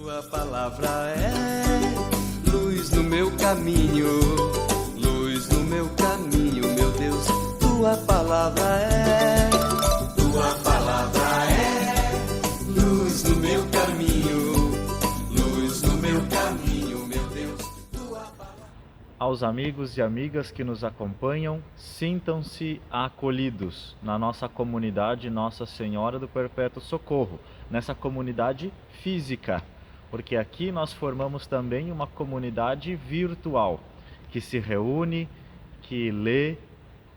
Tua palavra é luz no meu caminho, luz no meu caminho, meu Deus. Tua palavra é luz no meu caminho, luz no meu caminho, meu Deus. Tua palavra... Aos amigos e amigas que nos acompanham, sintam-se acolhidos na nossa comunidade Nossa Senhora do Perpétuo Socorro, nessa comunidade física, porque aqui nós formamos também uma comunidade virtual, que se reúne, que lê,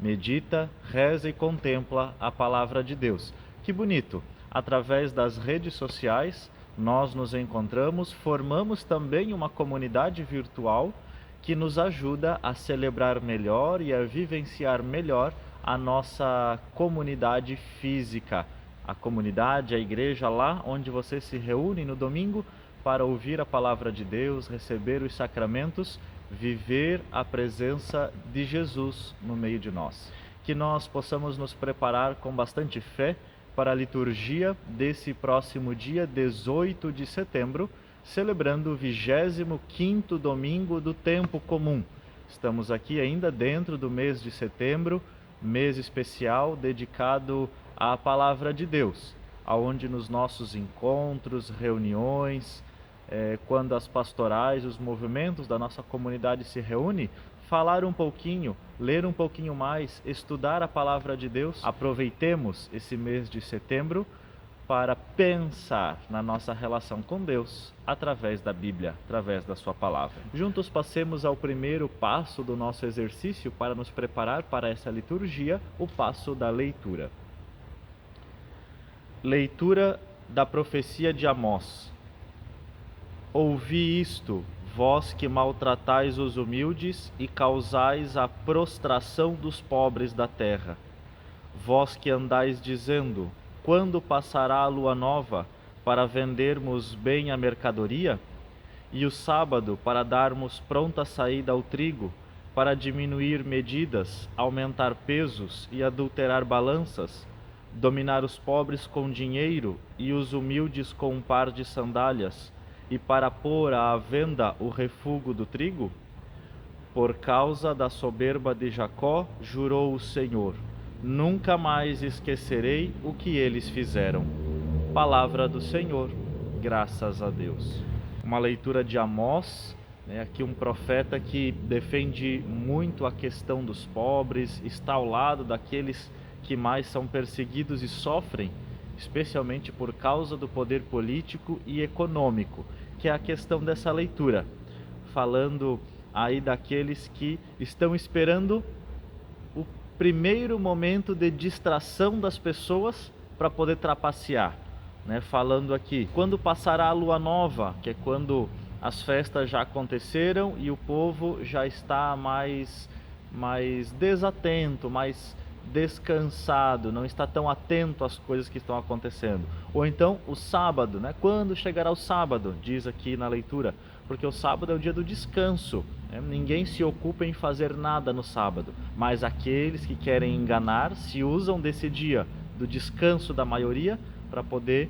medita, reza e contempla a Palavra de Deus. Que bonito! Através das redes sociais, nós nos encontramos, formamos também uma comunidade virtual que nos ajuda a celebrar melhor e a vivenciar melhor a nossa comunidade física, a comunidade, a igreja lá onde você se reúne no domingo para ouvir a palavra de Deus, receber os sacramentos, viver a presença de Jesus no meio de nós. Que nós possamos nos preparar com bastante fé para a liturgia desse próximo dia 18 de setembro, celebrando o 25º domingo do tempo comum. Estamos aqui ainda dentro do mês de setembro, mês especial dedicado à Palavra de Deus, aonde nos nossos encontros, reuniões, quando as pastorais, os movimentos da nossa comunidade se reúnem, falar um pouquinho, ler um pouquinho mais, estudar a Palavra de Deus. Aproveitemos esse mês de setembro para pensar na nossa relação com Deus através da Bíblia, através da sua palavra. Juntos passemos ao primeiro passo do nosso exercício para nos preparar para essa liturgia, o passo da leitura. Leitura da profecia de Amós. Ouvi isto, vós que maltratais os humildes e causais a prostração dos pobres da terra. Vós que andais dizendo: quando passará a lua nova, para vendermos bem a mercadoria? E o sábado, para darmos pronta saída ao trigo, para diminuir medidas, aumentar pesos e adulterar balanças, dominar os pobres com dinheiro e os humildes com um par de sandálias, e para pôr à venda o refúgio do trigo? Por causa da soberba de Jacó, jurou o Senhor: nunca mais esquecerei o que eles fizeram. Palavra do Senhor, graças a Deus. Uma leitura de Amós, aqui um profeta que defende muito a questão dos pobres, está ao lado daqueles que mais são perseguidos e sofrem, especialmente por causa do poder político e econômico, que é a questão dessa leitura, falando aí daqueles que estão esperando o primeiro momento de distração das pessoas para poder trapacear, falando aqui, quando passará a lua nova, que é quando as festas já aconteceram e o povo já está mais desatento, mais descansado, não está tão atento às coisas que estão acontecendo. Ou então o sábado, quando chegará o sábado, diz aqui na leitura, porque o sábado é o dia do descanso, ninguém se ocupa em fazer nada no sábado, mas aqueles que querem enganar se usam desse dia do descanso da maioria para poder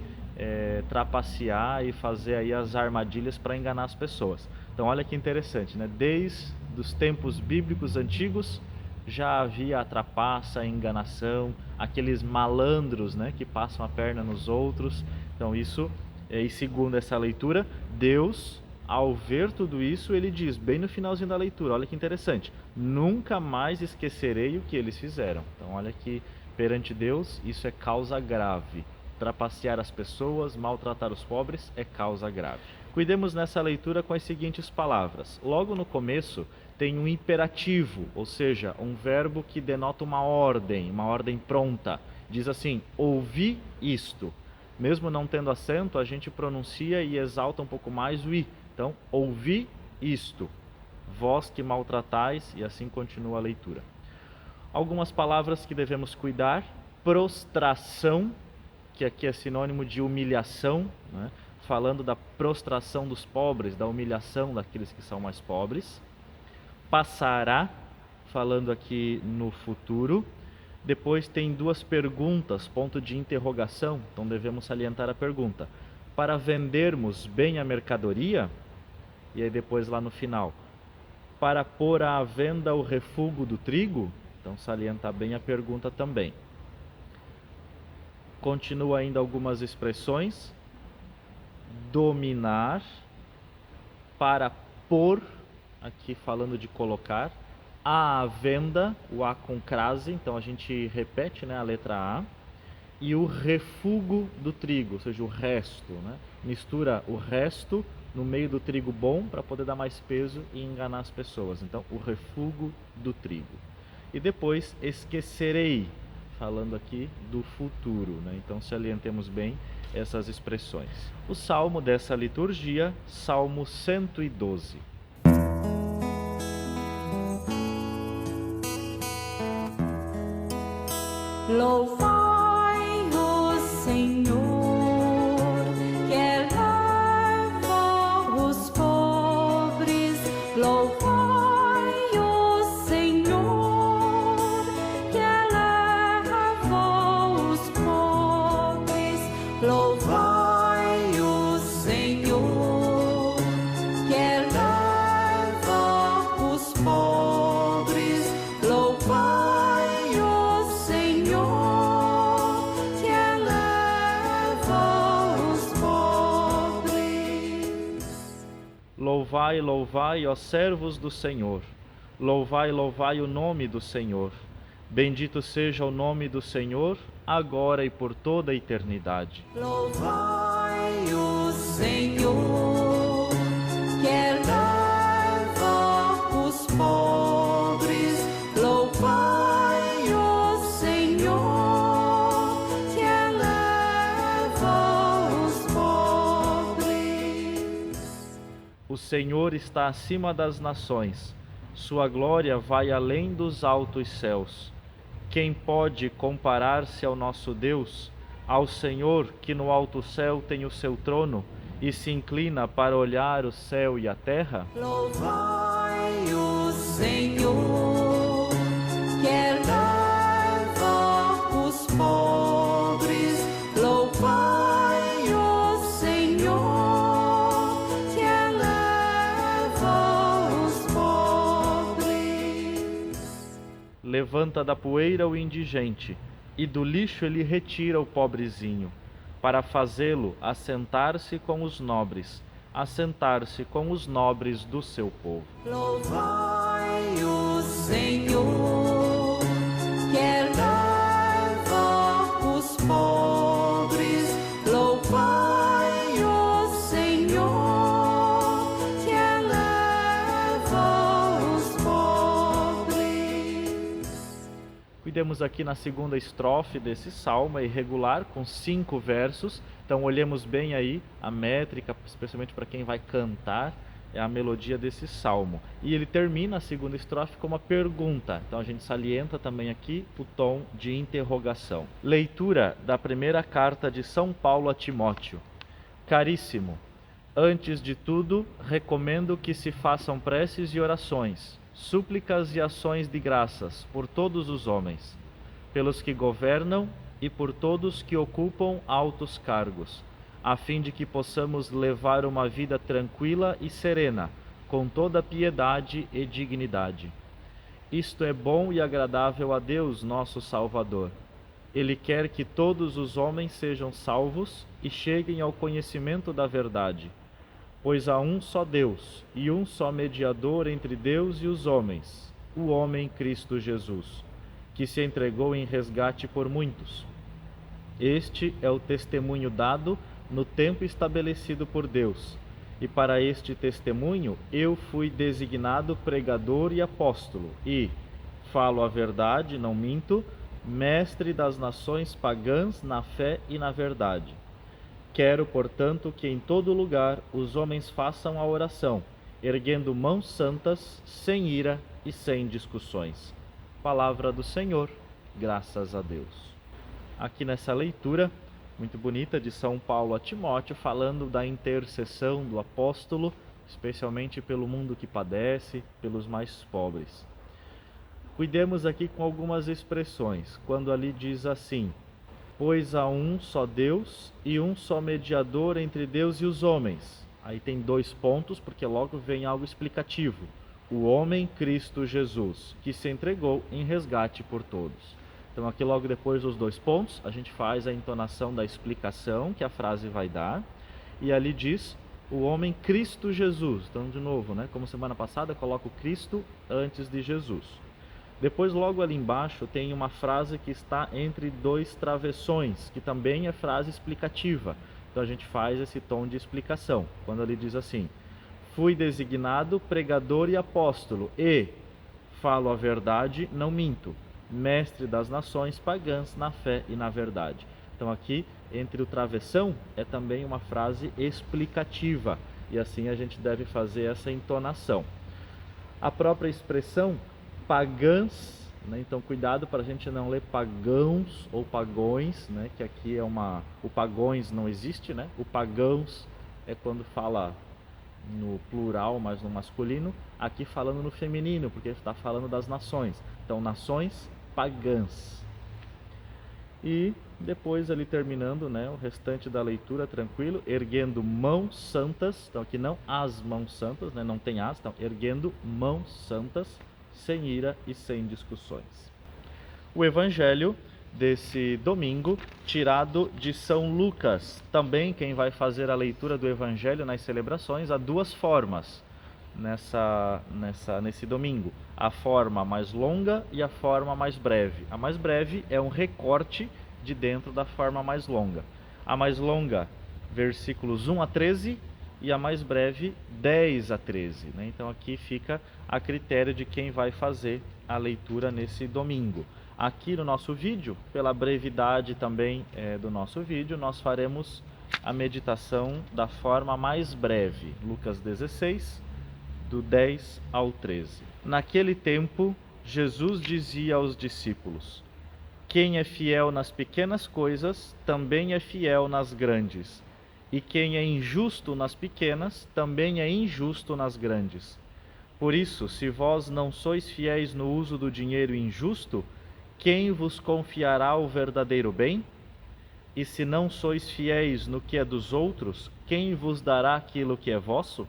trapacear e fazer aí as armadilhas para enganar as pessoas. Então olha que interessante, desde os tempos bíblicos antigos já havia a trapaça, a enganação, aqueles malandros, que passam a perna nos outros. Então isso, e segundo essa leitura, Deus, ao ver tudo isso, ele diz, bem no finalzinho da leitura, olha que interessante: nunca mais esquecerei o que eles fizeram. Então olha que perante Deus isso é causa grave. Trapacear as pessoas, maltratar os pobres é causa grave. Cuidemos nessa leitura com as seguintes palavras. Logo no começo tem um imperativo, ou seja, um verbo que denota uma ordem pronta. Diz assim: ouvi isto. Mesmo não tendo acento, a gente pronuncia e exalta um pouco mais o i. Então, ouvi isto, vós que maltratais, e assim continua a leitura. Algumas palavras que devemos cuidar: prostração, que aqui é sinônimo de humilhação, falando da prostração dos pobres, da humilhação daqueles que são mais pobres. Passará, falando aqui no futuro. Depois tem duas perguntas, ponto de interrogação, então devemos salientar a pergunta: para vendermos bem a mercadoria, e aí depois lá no final, para pôr à venda o refúgio do trigo, então salienta bem a pergunta também. Continua ainda algumas expressões, dominar, para pôr, aqui falando de colocar, à venda, o A com crase, então a gente repete, né, a letra A, e o refúgio do trigo, ou seja, o resto, né? Mistura o resto no meio do trigo bom para poder dar mais peso e enganar as pessoas. Então, o refúgio do trigo. E depois, esquecerei, falando aqui do futuro, né? Então, salientemos bem essas expressões. O salmo dessa liturgia, Salmo 112. Louvai o Senhor, que eleva os pobres. Louvai o Senhor, que eleva os pobres. Louvai o Senhor, que eleva os pobres. Louvai Louvai, louvai, ó servos do Senhor. Louvai, louvai o nome do Senhor. Bendito seja o nome do Senhor, agora e por toda a eternidade. Louvai o Senhor, que eleva os pobres. Louvai o Senhor, que eleva os pobres. O Senhor está acima das nações, sua glória vai além dos altos céus. Quem pode comparar-se ao nosso Deus, ao Senhor que no alto céu tem o seu trono e se inclina para olhar o céu e a terra? Louvai o Senhor, que eleva os pobres. Louvai o Senhor, que eleva os pobres. Levanta da poeira o indigente, e do lixo ele retira o pobrezinho, para fazê-lo assentar-se com os nobres, assentar-se com os nobres do seu povo. Louvai o Senhor, que eleva os pobres. Louvai o Senhor, que eleva os pobres. Cuidemos aqui na segunda estrofe desse salmo, é irregular, com 5 versos. Então olhemos bem aí a métrica, especialmente para quem vai cantar, é a melodia desse salmo. E ele termina a segunda estrofe com uma pergunta. Então a gente salienta também aqui o tom de interrogação. Leitura da primeira carta de São Paulo a Timóteo. Caríssimo, antes de tudo, recomendo que se façam preces e orações, súplicas e ações de graças por todos os homens, pelos que governam e por todos que ocupam altos cargos, a fim de que possamos levar uma vida tranquila e serena, com toda piedade e dignidade. Isto é bom e agradável a Deus, nosso Salvador. Ele quer que todos os homens sejam salvos e cheguem ao conhecimento da verdade. Pois há um só Deus e um só mediador entre Deus e os homens, o homem Cristo Jesus, que se entregou em resgate por muitos. Este é o testemunho dado no tempo estabelecido por Deus, e para este testemunho eu fui designado pregador e apóstolo, e, falo a verdade, não minto, mestre das nações pagãs na fé e na verdade. Quero, portanto, que em todo lugar os homens façam a oração, erguendo mãos santas, sem ira e sem discussões. Palavra do Senhor, graças a Deus. Aqui nessa leitura, muito bonita, de São Paulo a Timóteo, falando da intercessão do apóstolo, especialmente pelo mundo que padece, pelos mais pobres. Cuidemos aqui com algumas expressões, quando ali diz assim: Pois há um só Deus e um só mediador entre Deus e os homens. Aí tem 2 pontos, porque logo vem algo explicativo. O homem Cristo Jesus, que se entregou em resgate por todos. Então aqui logo depois dos 2 pontos, a gente faz a entonação da explicação que a frase vai dar. E ali diz, o homem Cristo Jesus. Então de novo, né, como semana passada, coloca o Cristo antes de Jesus. Depois logo ali embaixo tem uma frase que está entre 2 travessões, que também é frase explicativa. Então a gente faz esse tom de explicação, quando ele diz assim: fui designado pregador e apóstolo, e falo a verdade, não minto, mestre das nações pagãs na fé e na verdade. Então aqui, entre o travessão, é também uma frase explicativa, e assim a gente deve fazer essa entonação. A própria expressão pagãs, né? Então cuidado para a gente não ler pagãos ou pagões, né? Que aqui é o pagões não existe, né? O pagãos é quando fala no plural, mas no masculino. Aqui falando no feminino, porque está falando das nações. Então nações pagãs. E depois ali terminando, né, o restante da leitura tranquilo, erguendo mãos santas. Então aqui não as mãos santas, né? Não tem as, então erguendo mãos santas, sem ira e sem discussões. O evangelho desse domingo, tirado de São Lucas. Também quem vai fazer a leitura do evangelho nas celebrações, há 2 formas nesse domingo. A forma mais longa e a forma mais breve. A mais breve é um recorte de dentro da forma mais longa. A mais longa, versículos 1 a 13, e a mais breve, 10 a 13. Né? Então aqui fica a critério de quem vai fazer a leitura nesse domingo. Aqui no nosso vídeo, pela brevidade também do nosso vídeo, nós faremos a meditação da forma mais breve, Lucas 16, do 10 ao 13. Naquele tempo, Jesus dizia aos discípulos: quem é fiel nas pequenas coisas, também é fiel nas grandes. E quem é injusto nas pequenas, também é injusto nas grandes. Por isso, se vós não sois fiéis no uso do dinheiro injusto, quem vos confiará o verdadeiro bem? E se não sois fiéis no que é dos outros, quem vos dará aquilo que é vosso?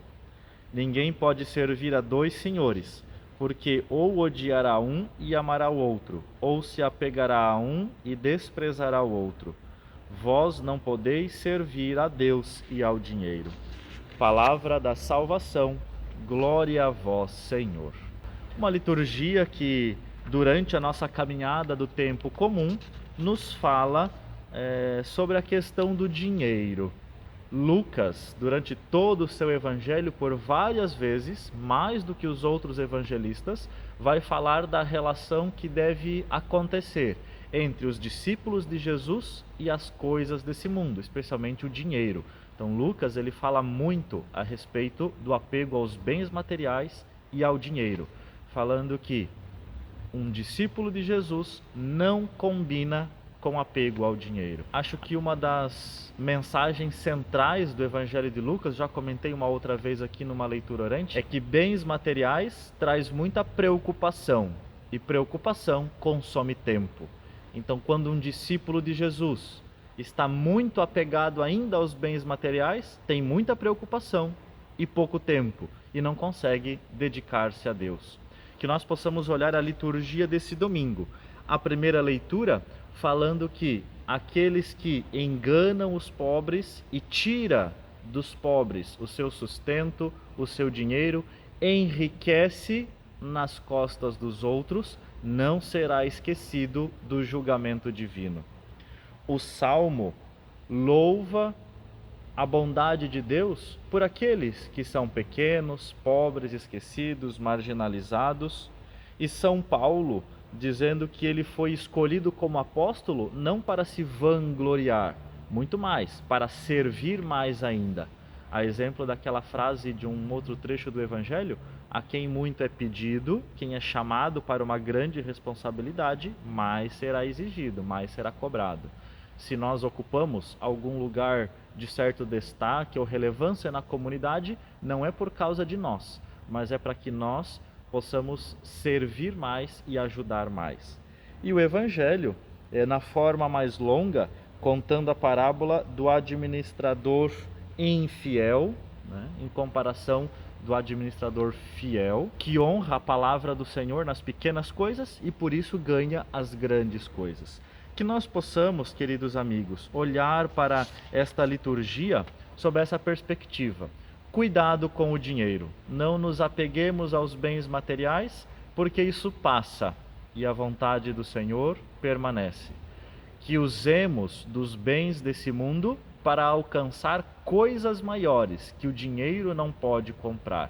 Ninguém pode servir a 2 senhores, porque ou odiará um e amará o outro, ou se apegará a um e desprezará o outro. Vós não podeis servir a Deus e ao dinheiro. Palavra da salvação, glória a vós, Senhor. Uma liturgia que, durante a nossa caminhada do tempo comum, nos fala sobre a questão do dinheiro. Lucas, durante todo o seu evangelho, por várias vezes, mais do que os outros evangelistas, vai falar da relação que deve acontecer entre os discípulos de Jesus e as coisas desse mundo, especialmente o dinheiro. Então Lucas ele fala muito a respeito do apego aos bens materiais e ao dinheiro, falando que um discípulo de Jesus não combina com apego ao dinheiro. Acho que uma das mensagens centrais do Evangelho de Lucas, já comentei uma outra vez aqui numa leitura orante, é que bens materiais traz muita preocupação, e preocupação consome tempo. Então, quando um discípulo de Jesus está muito apegado ainda aos bens materiais, tem muita preocupação e pouco tempo, e não consegue dedicar-se a Deus. Que nós possamos olhar a liturgia desse domingo. A primeira leitura falando que aqueles que enganam os pobres e tira dos pobres o seu sustento, o seu dinheiro, enriquece nas costas dos outros, não será esquecido do julgamento divino. O Salmo louva a bondade de Deus por aqueles que são pequenos, pobres, esquecidos, marginalizados. E São Paulo dizendo que ele foi escolhido como apóstolo não para se vangloriar, muito mais, para servir mais ainda. A exemplo daquela frase de um outro trecho do Evangelho: a quem muito é pedido, quem é chamado para uma grande responsabilidade, mais será exigido, mais será cobrado. Se nós ocupamos algum lugar de certo destaque ou relevância na comunidade, não é por causa de nós, mas é para que nós possamos servir mais e ajudar mais. E o Evangelho na forma mais longa, contando a parábola do administrador infiel, né, em comparação do administrador fiel, que honra a palavra do Senhor nas pequenas coisas e por isso ganha as grandes coisas. Que nós possamos, queridos amigos, olhar para esta liturgia sob essa perspectiva. Cuidado com o dinheiro, não nos apeguemos aos bens materiais, porque isso passa e a vontade do Senhor permanece. Que usemos dos bens desse mundo para alcançar coisas maiores que o dinheiro não pode comprar.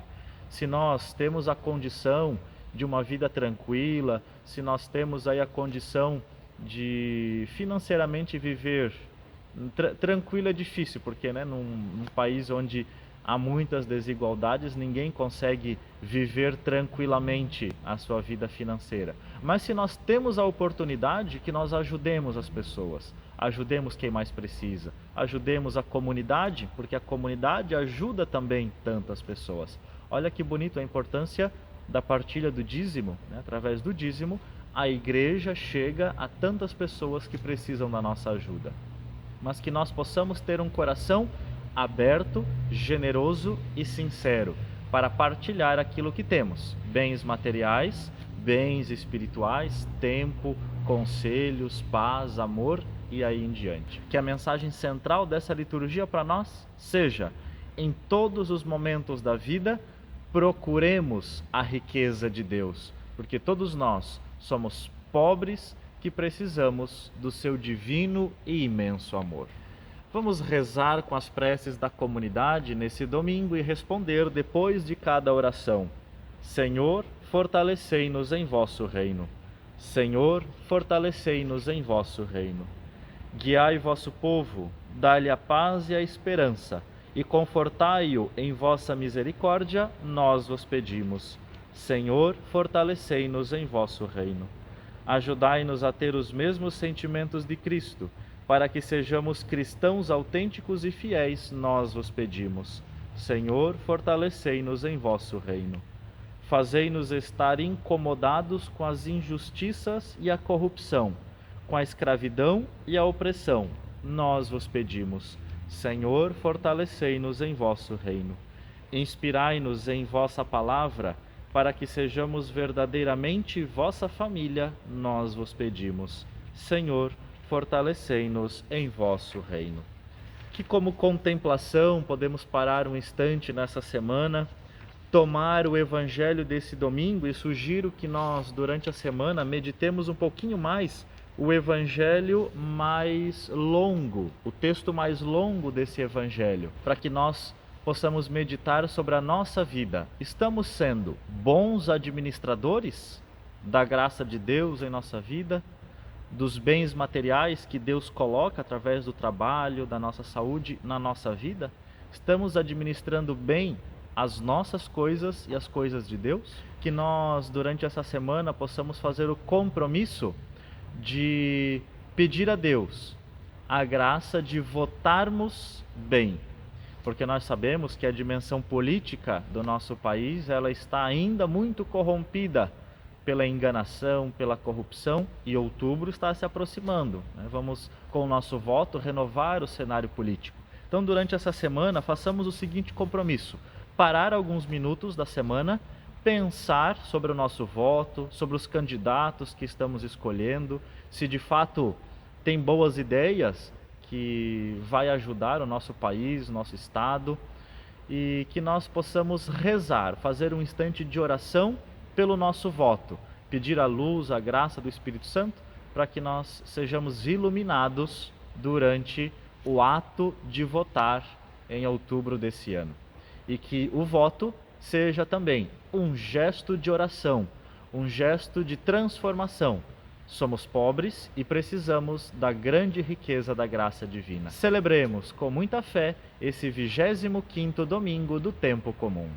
Se nós temos a condição de uma vida tranquila, se nós temos aí a condição de financeiramente viver tranquilo, é difícil, porque num país onde há muitas desigualdades, ninguém consegue viver tranquilamente a sua vida financeira. Mas se nós temos a oportunidade, que nós ajudemos as pessoas, ajudemos quem mais precisa, ajudemos a comunidade, porque a comunidade ajuda também tantas pessoas. Olha que bonito a importância da partilha do dízimo, né? Através do dízimo, a igreja chega a tantas pessoas que precisam da nossa ajuda. Mas que nós possamos ter um coração aberto, generoso e sincero para partilhar aquilo que temos, bens materiais, bens espirituais, tempo, conselhos, paz, amor e aí em diante. Que a mensagem central dessa liturgia para nós seja: em todos os momentos da vida, procuremos a riqueza de Deus, porque todos nós somos pobres que precisamos do seu divino e imenso amor. Vamos rezar com as preces da comunidade nesse domingo e responder depois de cada oração: Senhor, fortalecei-nos em vosso reino. Senhor, fortalecei-nos em vosso reino. Guiai vosso povo, dai-lhe a paz e a esperança, e confortai-o em vossa misericórdia, nós vos pedimos. Senhor, fortalecei-nos em vosso reino. Ajudai-nos a ter os mesmos sentimentos de Cristo, para que sejamos cristãos autênticos e fiéis, nós vos pedimos. Senhor, fortalecei-nos em vosso reino. Fazei-nos estar incomodados com as injustiças e a corrupção, com a escravidão e a opressão, nós vos pedimos. Senhor, fortalecei-nos em vosso reino. Inspirai-nos em vossa palavra, para que sejamos verdadeiramente vossa família, nós vos pedimos. Senhor, fortalecei-nos em vosso reino. Que como contemplação podemos parar um instante nessa semana, tomar o evangelho desse domingo, e sugiro que nós durante a semana meditemos um pouquinho mais o evangelho mais longo, o texto mais longo desse evangelho, para que nós possamos meditar sobre a nossa vida. Estamos sendo bons administradores da graça de Deus em nossa vida, dos bens materiais que Deus coloca através do trabalho, da nossa saúde na nossa vida? Estamos administrando bem as nossas coisas e as coisas de Deus? Que nós, durante essa semana, possamos fazer o compromisso de pedir a Deus a graça de votarmos bem, porque nós sabemos que a dimensão política do nosso país, ela está ainda muito corrompida pela enganação, pela corrupção, e outubro está se aproximando, né? Vamos, com o nosso voto, renovar o cenário político. Então, durante essa semana, façamos o seguinte compromisso: parar alguns minutos da semana, pensar sobre o nosso voto, sobre os candidatos que estamos escolhendo, se de fato tem boas ideias que vai ajudar o nosso país, o nosso estado, e que nós possamos rezar, fazer um instante de oração pelo nosso voto, pedir a luz, a graça do Espírito Santo, para que nós sejamos iluminados durante o ato de votar em outubro desse ano. E que o voto seja também um gesto de oração, um gesto de transformação. Somos pobres e precisamos da grande riqueza da graça divina. Celebremos com muita fé esse 25º domingo do tempo comum.